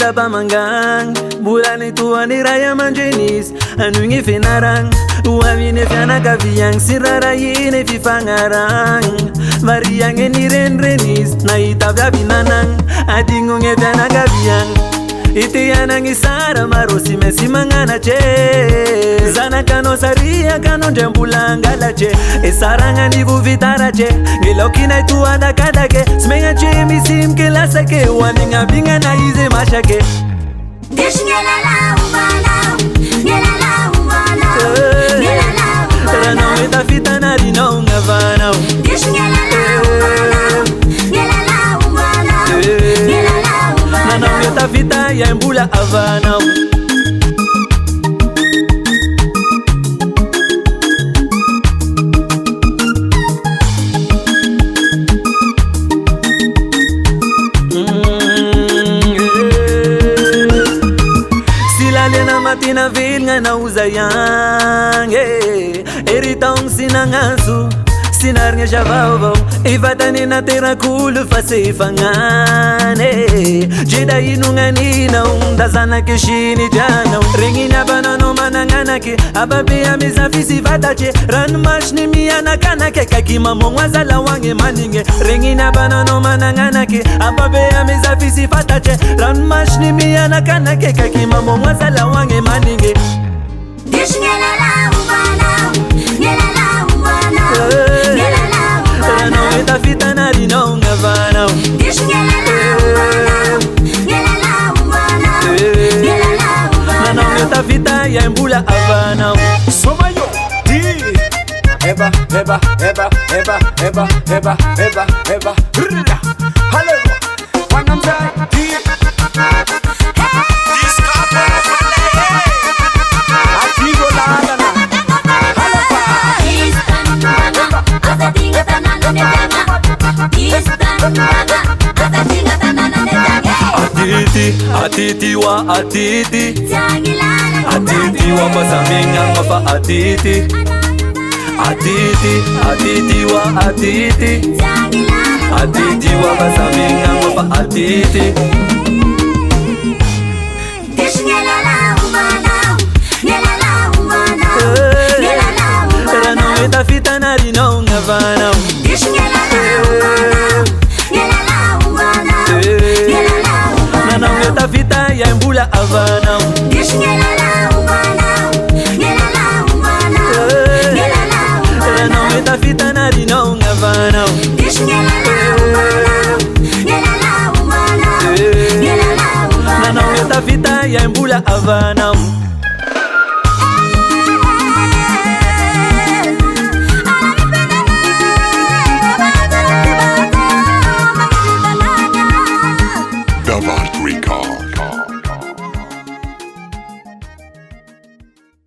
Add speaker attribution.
Speaker 1: tapamangang Bulani tuani raya manjenis Anungi finarang Uamine fiana kaviang Sirarayine fifangarang Variang eniren renis Na itabya binanang Adingunge fiana kaviang Iti yanang isara marosi mesi mangana che Zana kano saria kano jambulanga la che Esaranga nivu vitara che Ngelokina itu anda kadake Smenga che misim ke la sake Waninga binga na ize mashake
Speaker 2: Dish ngelala umana Ngelala umana Ngelala umana
Speaker 1: Rana weta fitana rino ngavana
Speaker 2: Dish ngelala umana Ngelala umana Ngelala umana
Speaker 1: Nana weta fita ya mbula avana Matina vilnga na uzayang Eritong sinangasu Sinarnya javavo Ivatani na tera kulu fase fangane Jeda inunga nina Dazana kishini jana Ringina banano manangana ke Ababe ya mizafisi vatache Ran mashni miyana kanake Kakima mongwaza la wange maninge Ringina banano manangana ke Ababe ya mizafisi vatache Ran mashni miyana kanake Kakima mongwaza la wange maninge
Speaker 2: Dish ngelala umana Ngelala umana Ngelala umana
Speaker 1: Rano weta fitana rino ngavana
Speaker 2: Dish ngelala umana Ngelala umana Ngelala umana
Speaker 1: Nana weta fita ya mbula avana
Speaker 3: Somayo di Eba eba eba eba eba eba eba eba Rrrra Halewa Wanamzai di Atigo la alana Halewa
Speaker 2: Azatinga tanana netanga Istanbanga Azatinga tanana netanga
Speaker 1: Atiti wa atiti
Speaker 2: Tangilana
Speaker 1: Atiti wa pasamenga mafa atiti Atiti wa atiti
Speaker 2: Tangilana
Speaker 1: Atiti wa pasamenga mafa atiti
Speaker 2: Dish ngelala umana Ngelala umana Ngelala umana
Speaker 1: Rano weta fitana rino ngavana
Speaker 2: Dish ngelala umana Ngelala umana Ngelala umana
Speaker 1: Nana weta fita ya mbula avana
Speaker 2: Dish ngelala umana Ngelala umana Ngelala umana
Speaker 1: Rano weta fitana rino ngavana
Speaker 2: Dish ngelala umana Ngelala umana Ngelala umana
Speaker 1: Nana weta fita ya mbula avana